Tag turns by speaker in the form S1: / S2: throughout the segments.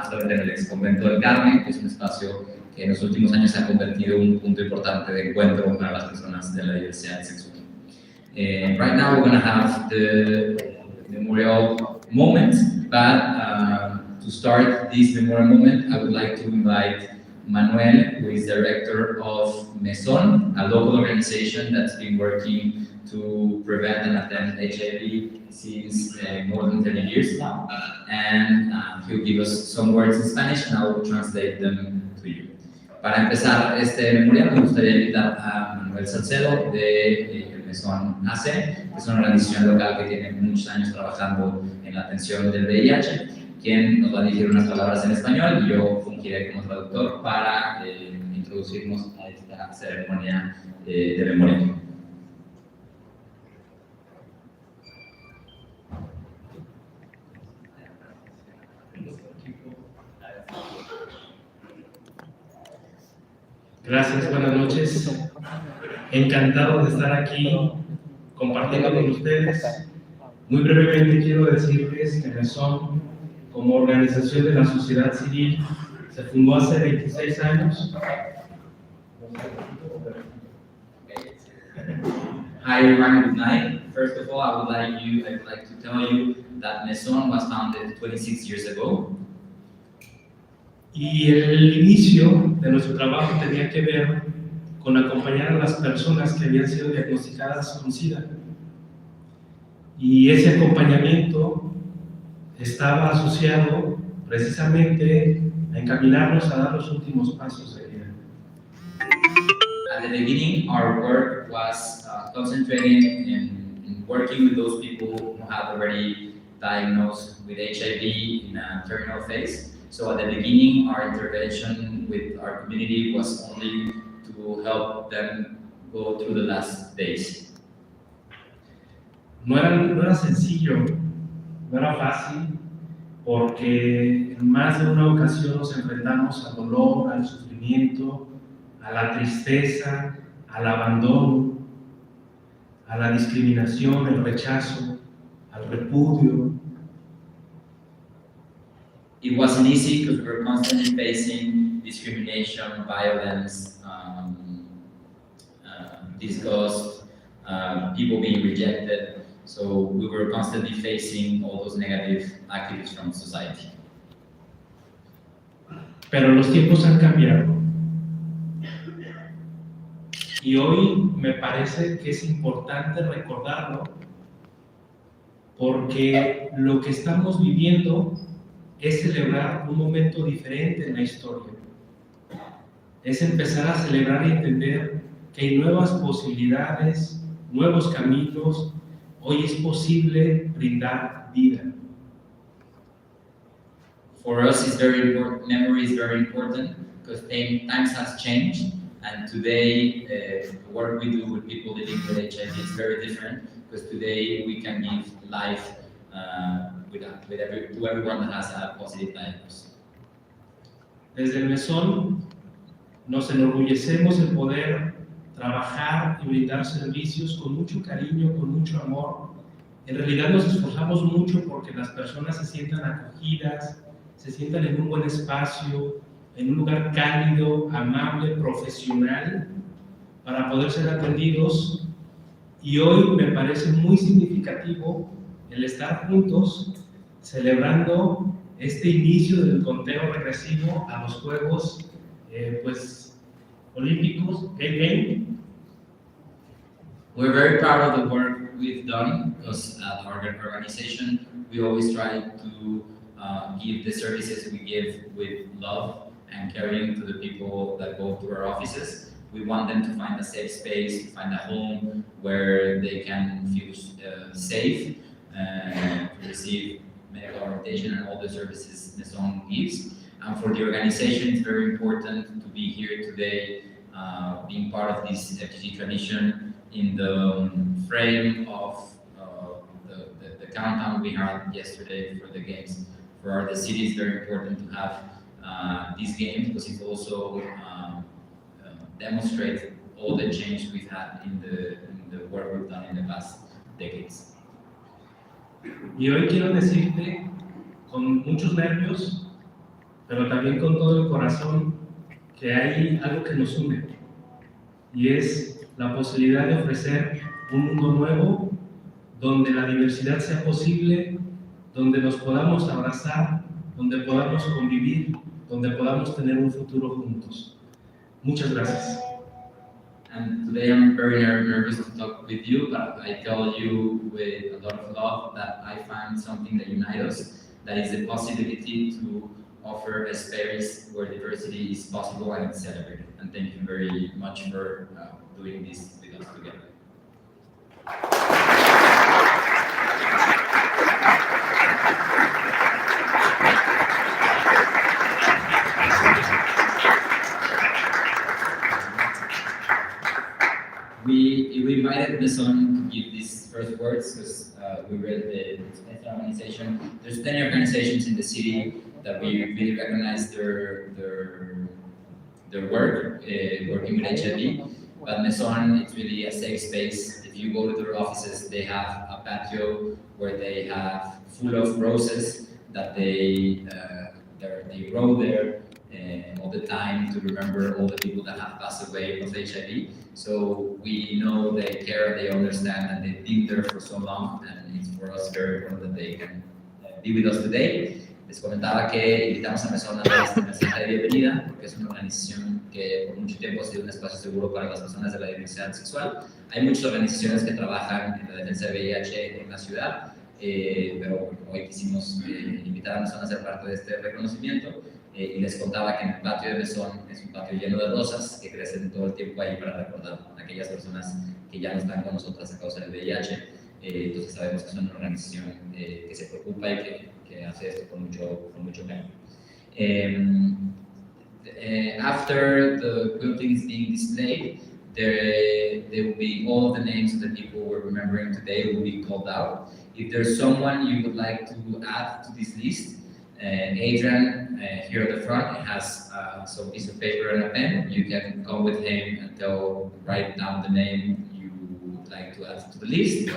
S1: justamente en el ex convento del Carmen, que es un espacio que en los últimos años se ha convertido en un punto importante de encuentro para las personas de la diversidad sexual. Right now we're going to have the memorial moment, but to start this memorial moment, I would like to invite Manuel, who is director of Meson, a local organization that's been working to prevent and attend HIV since more than 30 years now. And he'll give us some words in Spanish and I will translate them to you. Para empezar este memorial, me gustaría invitar a Manuel Salcedo de el Mesón AC, que es una organización local que tiene muchos años trabajando en la atención del VIH, quien nos va a dirigir unas palabras en español y yo fungiré como traductor para introducirnos a esta ceremonia de memoria.
S2: Gracias, buenas noches. Encantado de estar aquí compartiendo con ustedes. Muy brevemente quiero decirles que Mesón, como organización de la sociedad civil, se fundó hace 26 años.
S1: Hi everyone, good night. First of all, I would like to tell you that Mesón was founded 26 years ago.
S2: Y el inicio de nuestro trabajo tenía que ver con acompañar a las personas que habían sido diagnosticadas con SIDA. Y ese acompañamiento estaba asociado precisamente a encaminarnos a dar los últimos pasos de vida.
S1: At the beginning, our work was concentrating in working with those people who had already diagnosed with HIV in a terminal phase. So at the beginning, our intervention with our community was only to help them go through the last days.
S2: No era sencillo, no era fácil, porque en más de una ocasión nos enfrentamos al dolor, al sufrimiento, a la tristeza, al abandono, a la discriminación, el rechazo, al repudio.
S1: It wasn't easy because we were constantly facing discrimination, violence, disgust, people being rejected. So we were constantly facing all those negative activities from society.
S2: Pero los tiempos han cambiado. Y hoy me parece que es importante recordarlo porque lo que estamos viviendo es celebrar un momento diferente en la historia. Es empezar a celebrar y entender que hay nuevas posibilidades, nuevos caminos. Hoy es posible brindar vida.
S1: For us, it's very important. Memory is very important because times has changed, and today the work we do with people living with HIV is very different because today we can give life to everyone that has a positive diagnosis.
S2: Desde el Mesón nos enorgullecemos en poder trabajar y brindar servicios con mucho cariño, con mucho amor. En realidad nos esforzamos mucho porque las personas se sientan acogidas, se sientan en un buen espacio, en un lugar cálido, amable, profesional, para poder ser atendidos. Y hoy me parece muy significativo el estar juntos celebrando este inicio del conteo regresivo a los Juegos Olímpicos, Game.
S1: We're very proud of the work we've done because at our organization we always try to give the services we give with love and caring to the people that go to our offices. We want them to find a safe space, to find a home where they can feel safe and to receive medical orientation and all the services Mesón gives. And for the organization, it's very important to be here today, being part of this FTG tradition in the frame of the countdown we had yesterday for the games. For the city, it's very important to have these games because it also demonstrates all the change we've had in the work we've done in the past decades.
S2: Y hoy quiero decirte, con muchos nervios, pero también con todo el corazón, que hay algo que nos une, y es la posibilidad de ofrecer un mundo nuevo, donde la diversidad sea posible, donde nos podamos abrazar, donde podamos convivir, donde podamos tener un futuro juntos. Muchas gracias.
S1: And today I'm very nervous to talk with you, but I tell you with a lot of love that I find something that unites us, that is the possibility to offer a space where diversity is possible and it's celebrated. And thank you very much for doing this with us together. We invited Maison to give these first words because we read the organization. There's many organizations in the city that we really recognize their work, working with HIV. But Maison, it's really a safe space. If you go to their offices, they have a patio where they have full of roses that they grow there all the time to remember all the people that have passed away of HIV. So we know they care, they understand, and they've been there for so long, and it's for us very important that they can be with us today. Les comentaba que invitamos a Maison a dar este mensaje de bienvenida, porque es una organización que por mucho tiempo ha sido un espacio seguro para las personas de la diversidad sexual. Hay muchas organizaciones que trabajan en la defensa del VIH en la ciudad, pero hoy quisimos invitar a Maison a ser parte de este reconocimiento. Y les contaba que en el patio de Maison es un patio lleno de rosas que crecen todo el tiempo ahí para recordar a aquellas personas que ya no están con nosotras a causa del VIH. Entonces sabemos que son una organización que se preocupa y que hace esto con mucho cariño. After the quilting is being displayed, there will be all of the names of the people we're remembering today will be called out. If there's someone you would like to add to this list, Adrian, here at the front, has some piece of paper and a pen. You can come with him and write down the name you would like to add to the list.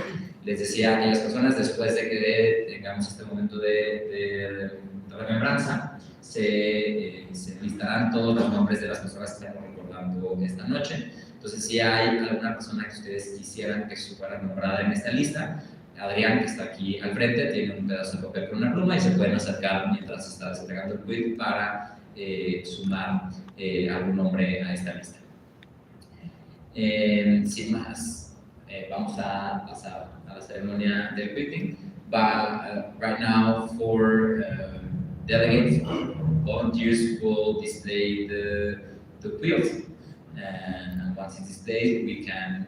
S1: Les decía a aquellas personas, después de que tengamos este momento de remembranza, se listarán todos los nombres de las personas que estamos recordando esta noche. Entonces, si hay alguna persona que ustedes quisieran que fuera nombrada en esta lista, Adrián, que está aquí al frente, tiene un pedazo de papel con una pluma y se pueden acercar mientras está desplegando el quiz para sumar algún nombre a esta lista. Sin más, vamos a pasar a la ceremonia del quitting. But right now, for delegates, volunteers will display the quilt. And once it's displayed, we can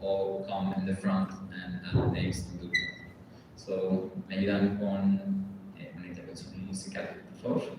S1: all come in the front and add the names to the quilt. So, me ayudan con una intervención musical, por favor.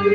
S1: In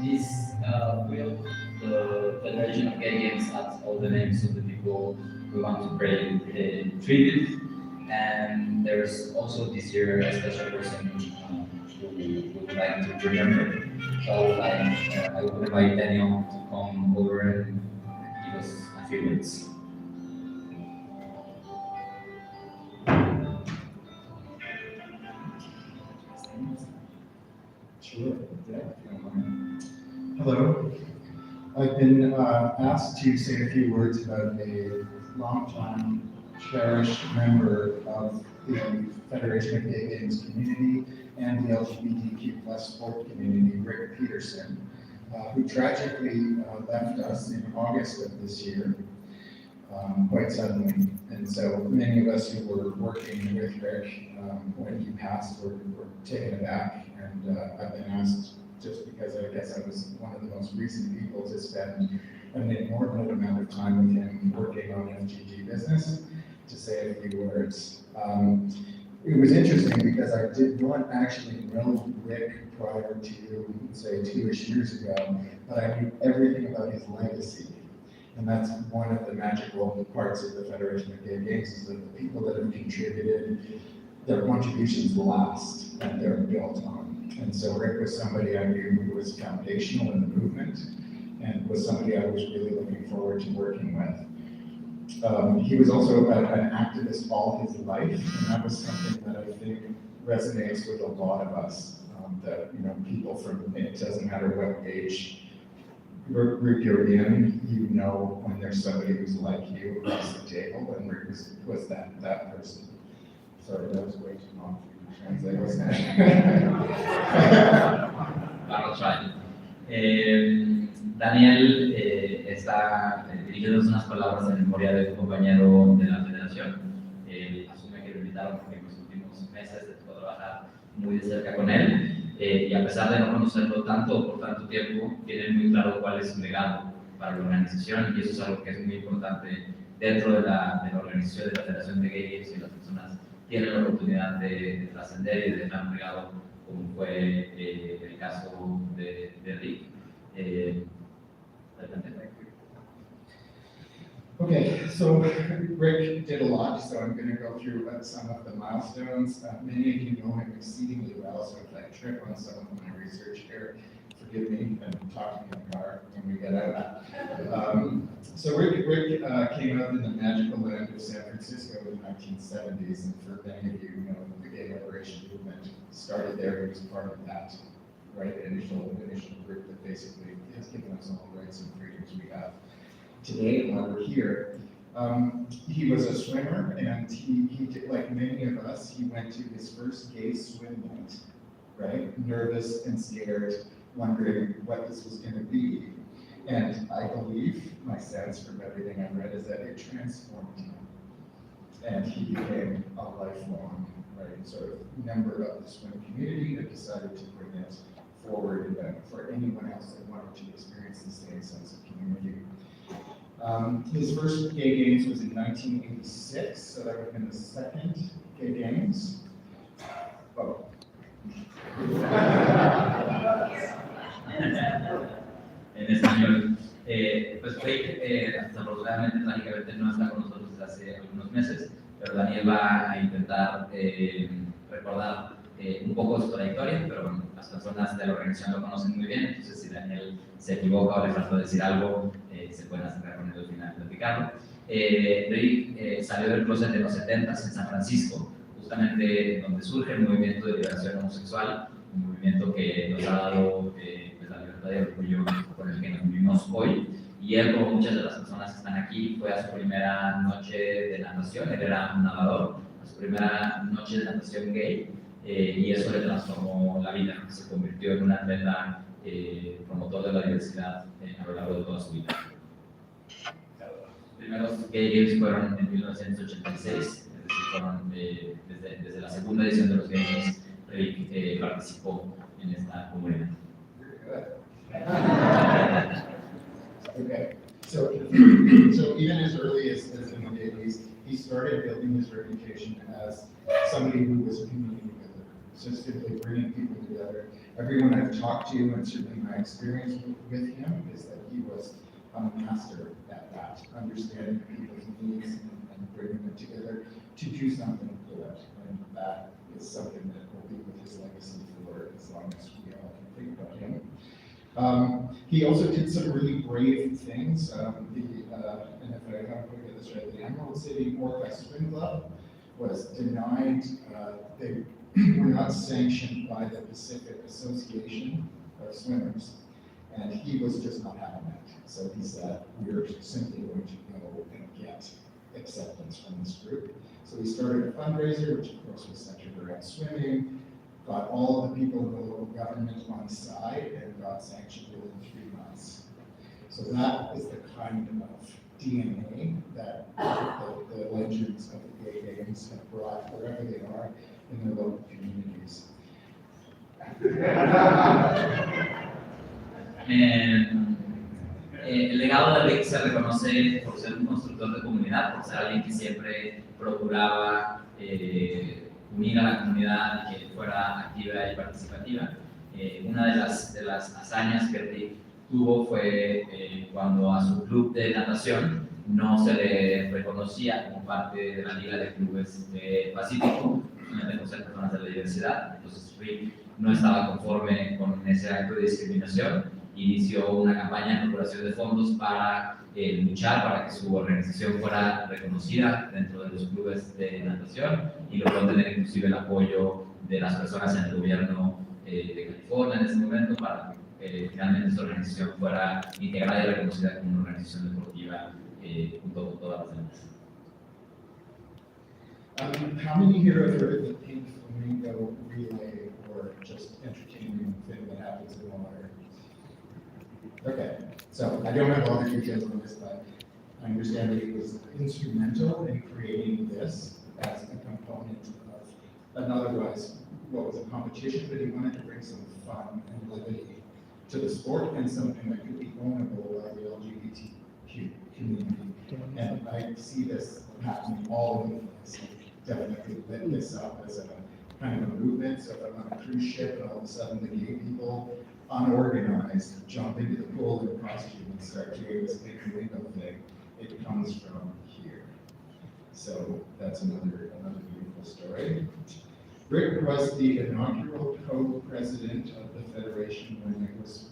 S1: this field, the Federation of Gay Games adds all the names of the people we want to pay tribute. And there's also this year a special person who we would like to remember. So I would invite Daniel to come over and give us a few minutes.
S3: Sure. Yeah. Hello. I've been asked to say a few words about a longtime cherished member of the Federation of Gay Games community and the LGBTQ plus sport community, Rick Peterson, who tragically left us in August of this year, quite suddenly. And so many of us who were working with Rick when he passed were taken aback. And I've been asked, just because I guess I was one of the most recent people to spend an inordinate amount of time with him working on FGG business, to say a few words. It was interesting because I did not actually know Rick prior to, say, 2-ish years ago, but I knew everything about his legacy. And that's one of the magical parts of the Federation of Gay Games, is that the people that have contributed, their contributions last and they're built on. And so Rick was somebody I knew who was foundational in the movement and was somebody I was really looking forward to working with. He was also an activist all his life, and that was something that I think resonates with a lot of us, that, you know, people from, it doesn't matter what age group you're in, you know when there's somebody who's like you across the table, and Rick was that person. Sorry, that was way too long for you to translate, wasn't it?
S1: I'll try. Daniel está dirigiendo unas palabras en memoria de un compañero de la federación. Asume que lo invitaron porque en los últimos meses les tocó trabajar muy de cerca con él. Y a pesar de no conocerlo tanto por tanto tiempo, tiene muy claro cuál es su legado para la organización, y eso es algo que es muy importante dentro de la organización de la Federación de Gay Games, y las personas tienen la oportunidad de trascender y de dejar un legado, como fue el caso de Rick.
S3: Okay, so Rick did a lot, so I'm going to go through some of the milestones. Many of you know him exceedingly well, so if I trip on some of my research here, forgive me and talk to me in the car when we get out. So Rick came out in the magical land of San Francisco in the 1970s, and for many of you who know the gay liberation movement started there. He was part of that, right, initial group that basically has given us all the rights and freedoms we have today while we're here. He was a swimmer, and he did, like many of us, he went to his first gay swim night, right? Nervous and scared, wondering what this was going to be. And I believe, my sense from everything I've read, is that it transformed him. And he became a lifelong, right, sort of member of the swim community that decided to bring it forward for anyone else that wanted to experience the same sense of community. His first gay games was in 1986, so that would have been the second gay games. Oh.
S1: En español. Pues Rick, desafortunadamente, trágicamente no está con nosotros desde hace algunos meses, pero Daniel va a intentar recordar un poco su trayectoria, pero bueno, las personas de la organización lo conocen muy bien, entonces si Daniel se equivoca o le falta decir algo, se pueden acercar con él al final y platicarlo. Rick salió del closet de los 70s en San Francisco, justamente donde surge el movimiento de liberación homosexual, un movimiento que nos ha dado pues la libertad y el orgullo con el que nos vivimos hoy. Y él, como muchas de las personas que están aquí, fue a su primera noche de natación. Él era un nadador, a su primera noche de natación gay, y eso le transformó la vida. Se convirtió en un atleta promotor de la diversidad a lo largo de toda su vida. Los primeros Gay Games fueron en 1986, es decir, fueron desde la segunda edición de los Games. Rick participó en esta comunidad.
S3: Okay, so even as early as in the 80s, he started building his reputation as somebody who was a community builder, so simply bringing people together. Everyone I've talked to, and certainly my experience with him, is that he was a master at that, understanding people's needs and bringing them together to do something good, and that is something that will be with his legacy for as long as we all can think about him. He also did some really brave things. And if I have to get this right, the Emerald City Orca Swim Club was denied. They were not sanctioned by the Pacific Association of Swimmers, and he was just not having that. So he said, we're simply going to go and get acceptance from this group. So he started a fundraiser, which of course was centered around swimming, got all of the people in the local government on side, and got sanctioned within 3 months. So that is the kind of DNA that the legends of the Gay Games have brought wherever they are in their local communities.
S1: El legado de Rick se reconoce por ser un constructor de comunidad, por ser alguien que siempre procuraba unir a la comunidad y que fuera activa y participativa. Una de las hazañas que Rick tuvo fue cuando a su club de natación no se le reconocía como parte de la Liga de Clubes de Pacífico, por ser personas de la diversidad. Entonces Rick no estaba conforme con ese acto de discriminación, inició una campaña de procuración de fondos para luchar para que su organización fuera reconocida dentro de los clubes de natación, y logró tener inclusive el apoyo de las personas en el gobierno de California en ese momento para que finalmente su organización fuera integrada y reconocida como una organización deportiva junto con todas las demás.
S3: How many here have heard of the Pink Flamingo relay, or just entertaining thing that happens in the water? Okay, so I don't have all the details on this, but I understand that he was instrumental in creating this as a component of an otherwise what was a competition, but he wanted to bring some fun and levity to the sport and something that could be ownable by the LGBTQ community. And I see this happening all over the place. Definitely lit this up as a kind of a movement. So if I'm on a cruise ship and all of a sudden the gay people, unorganized, jump into the pool in costume and start doing this big window thing, it comes from here. So that's another beautiful story. Rick was the inaugural co-president of the Federation when it was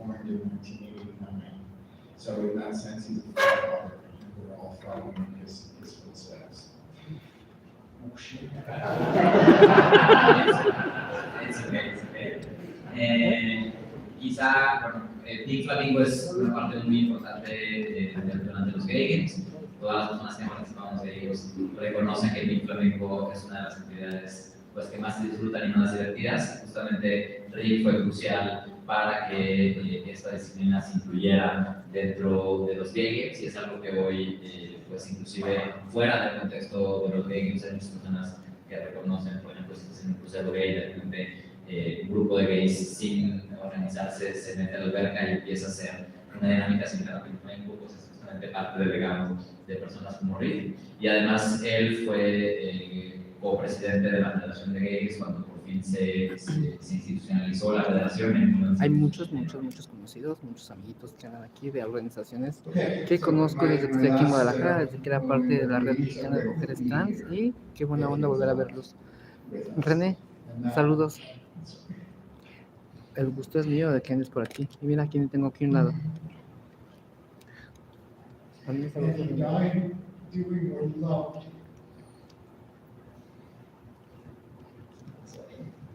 S3: formed in 1989. So in that sense, he's a father, and we're all following his footsteps. Oh shit.
S1: It's okay, it's okay. Quizá, bueno, Team Flamingo es una parte muy importante durante los Gay Games. Todas las personas que han participado en los Gay Games reconocen que Team Flamingo es una de las actividades pues, que más se disfrutan y más divertidas. Justamente Rick fue crucial para que esta disciplina se incluyera dentro de los Gay Games y es algo que hoy, pues inclusive fuera del contexto de los Gay Games, hay muchas personas que reconocen, por ejemplo, si es en un crucero gay, de repente un grupo de gays sin organizarse se mete a la alberca y empieza a hacer una dinámica similar a Flamenco, pues es justamente parte del legado de personas como Rick. Y además él fue copresidente de la Federación de Gays cuando por fin se institucionalizó la federación.
S4: Hay muchos conocidos, muchos amiguitos que andan aquí de organizaciones que conozco desde que estoy aquí en Guadalajara, desde que era parte de la Red Mexicana de Mujeres Trans, y qué buena onda volver a verlos. René, saludos. El gusto es mío de que andes por aquí. Y mira quién tengo aquí a un lado.
S3: And he died doing what he loved.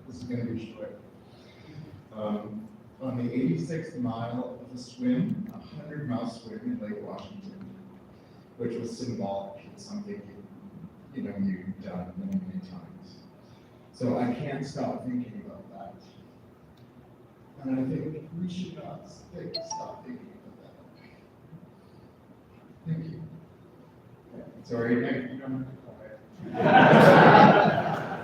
S3: This is going to be short. On the 86th mile of a swim, a 100-mile swim in Lake Washington, which was symbolic, it's something you've done many, many times. So I can't stop thinking about that. And I think we should not stop thinking about that. Thank you. Sorry, you don't have to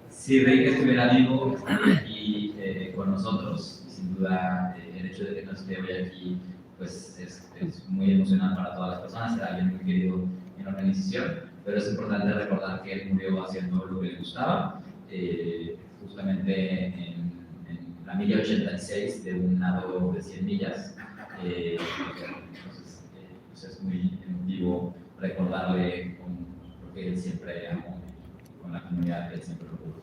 S1: Si Rick estuviera vivo y con nosotros, sin duda el hecho de que no esté hoy aquí pues es muy emocionante para todas las personas, era alguien muy querido en la organización, pero es importante recordar que él murió haciendo lo que le gustaba, justamente en la milla 86 de un nado de 100 millas. Entonces es muy emotivo recordarle porque él siempre amó con la comunidad que él siempre procuró.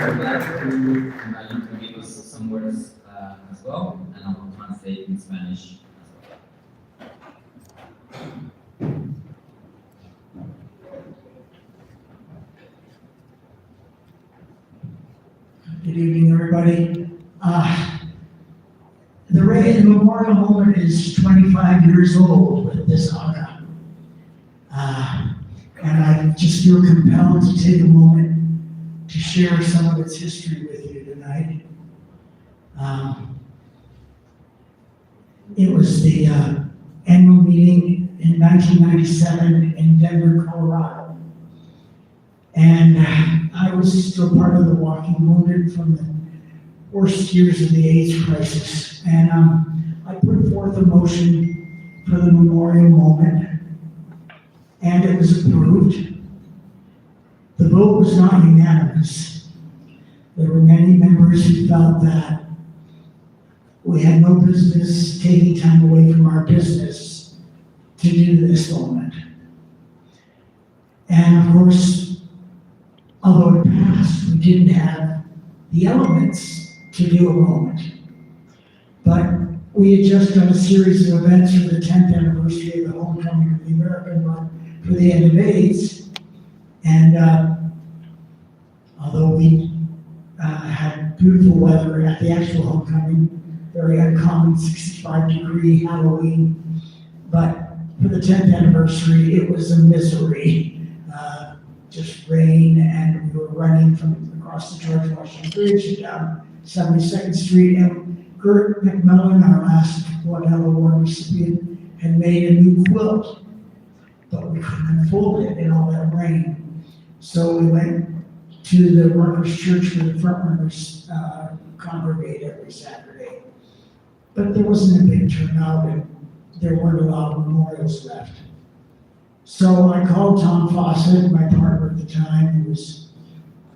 S1: I'm glad to invite you to give us some words as well, and I'll translate in Spanish as well.
S5: Good evening, everybody. The memorial moment is 25 years old with this honor. And I just feel compelled to take a moment to share some of its history with you tonight. It was the annual meeting in 1997 in Denver, Colorado. And I was still part of the Walking Wounded from the worst years of the AIDS crisis. And I put forth a motion for the memorial moment, and it was approved. The vote was not unanimous. There were many members who felt that we had no business taking time away from our business to do this moment. And of course, although it passed, we didn't have the elements to do a moment. But we had just done a series of events for the 10th anniversary of the homecoming of the American Run for the end of AIDS. And although we had beautiful weather at the actual homecoming, very uncommon 65-degree Halloween, but for the 10th anniversary, it was a misery. Just rain, and we were running from across the George Washington Bridge down 72nd Street, and Gert McMillan, our last Waddell Award recipient, had made a new quilt, but we couldn't unfold it in all that rain. So we went to the Workers' Church where the front runners congregate every Saturday. But there wasn't a big turnout, and there weren't a lot of memorials left. So I called Tom Fawcett, my partner at the time, who was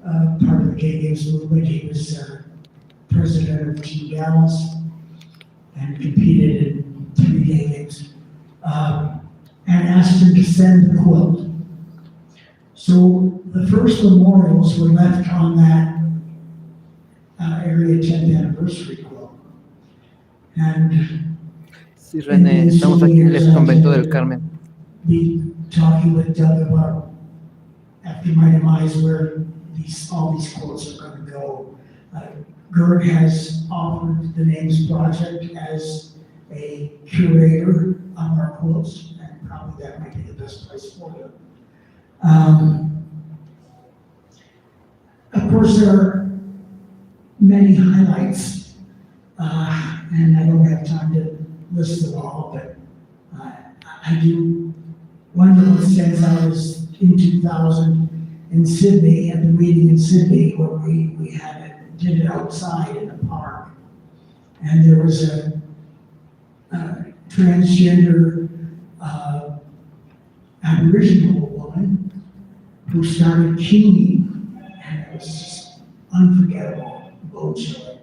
S5: part of the Gay Games movement. He was president of Team Dallas and competed in 3 Gay Games and asked him to send the quilt. So the first memorials were left on that area 10th anniversary quilt. And
S4: Sí, René, estamos aquí en el convento del Carmen.
S5: be talking with Doug about, after my demise, where all these quotes are going to go. Gerd has offered the Names Project as a curator of our quotes, and probably that might be the best place for you. Of course, there are many highlights, and I don't have time to list them all, but I do. One that stands out is in 2000 in Sydney, at the meeting in Sydney, where we did it outside in a park. And there was a transgender Aboriginal woman who started keening, and it was just unforgettable, bone-chilling.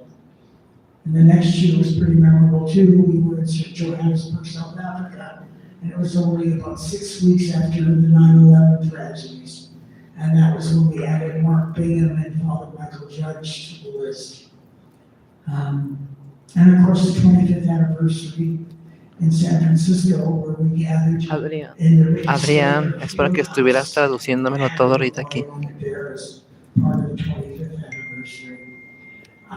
S5: And the next year was pretty memorable too. We were in Johannesburg, South Africa, and it was only about 6 weeks after the 9/11 tragedies. And that was when we added Mark Bingham and Father Michael Judge to the list. And of course, the 25th anniversary in San Francisco, where we gathered
S4: Adrián, es para que estuvieras traduciéndomelo todo ahorita aquí.
S5: Part of the 25th anniversary.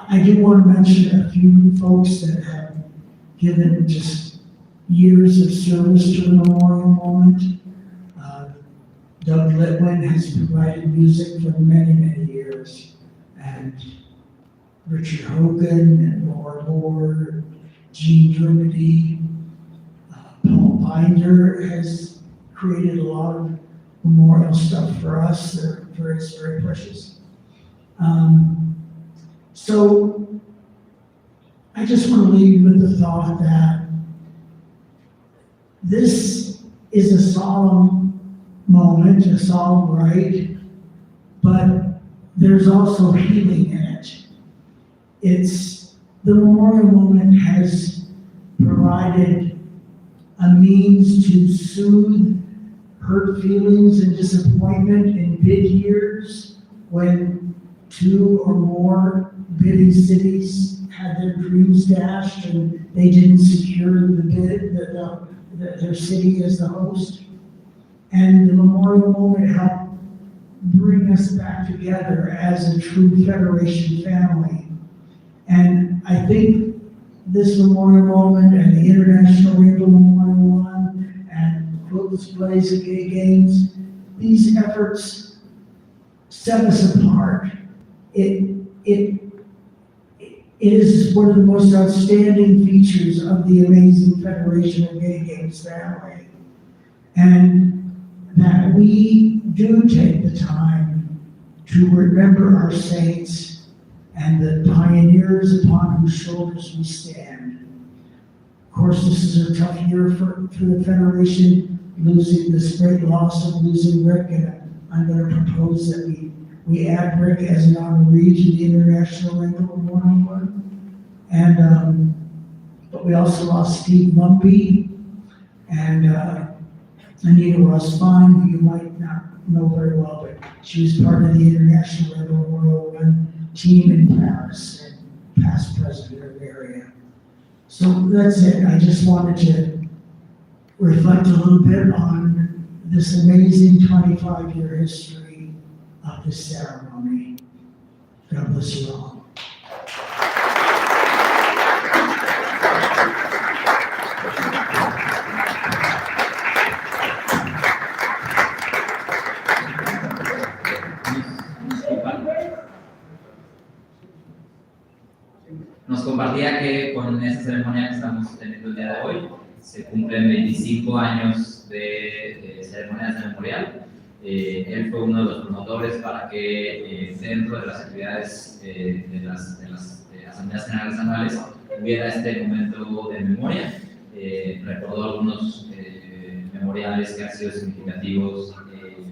S5: I do want to mention a few folks that have given just years of service to the memorial moment. Doug Litwin has provided music for many, many years. And Richard Hogan and Laura Moore, Gene Dermody, Paul Binder has created a lot of memorial stuff for us that are very, very precious. So I just want to leave you with the thought that this is a solemn moment, a solemn rite, but there's also healing in it. The memorial moment has provided a means to soothe hurt feelings and disappointment in bid years when 2 or more bidding cities had their dreams dashed and they didn't secure the bid, their city as the host. And the memorial moment helped bring us back together as a true Federation family. And I think this memorial moment and the International Rainbow Memorial One and quilt displays at Gay Games, these efforts set us apart. It is one of the most outstanding features of the amazing Federation of Gay Games family. And that we do take the time to remember our saints and the pioneers upon whose shoulders we stand. Of course, this is a tough year for the Federation, losing this great loss of losing Rick, and I'm going to propose that we add Rick as an honoree to the International Rainbow Memorial One. And but we also lost Steve Lumpy and Anita Ross-Fine, who you might not know very well, but she was part of the International Rainbow Memorial One team in Paris and past president of the area. So that's it. I just wanted to reflect a little bit on this amazing 25-year history of this ceremony. God bless you all.
S1: Nos compartía que con esta ceremonia que estamos teniendo el día de hoy se cumplen 25 años de ceremonias de memorial. Él fue uno de los promotores para que dentro de las actividades de las asambleas generales anuales hubiera este momento de memoria. Recordó algunos memoriales que han sido significativos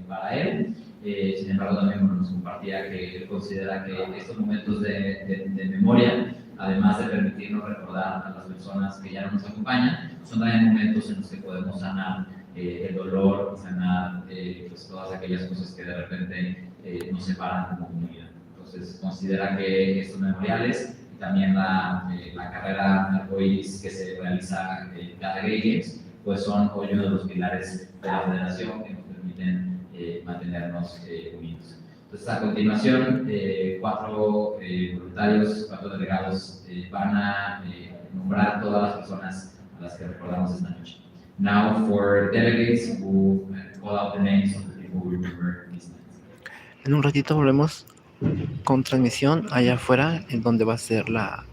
S1: para él. Sin embargo, también nos compartía que él considera que estos momentos de memoria además de permitirnos recordar a las personas que ya no nos acompañan, son también momentos en los que podemos sanar el dolor, sanar pues todas aquellas cosas que de repente nos separan como comunidad. Entonces, considera que estos memoriales y también la carrera arcoíris que se realiza cada Games, pues son hoy uno de los pilares de la federación que nos permiten mantenernos unidos. Entonces, a continuación, 4 voluntarios, 4 delegados van a nombrar todas las personas a las que recordamos esta noche. Now, for delegates, we'll call out the names of the people we remember these nights.
S4: En un ratito volvemos con transmisión allá afuera, en donde va a ser la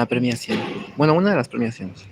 S4: premiación. Bueno, una de las premiaciones.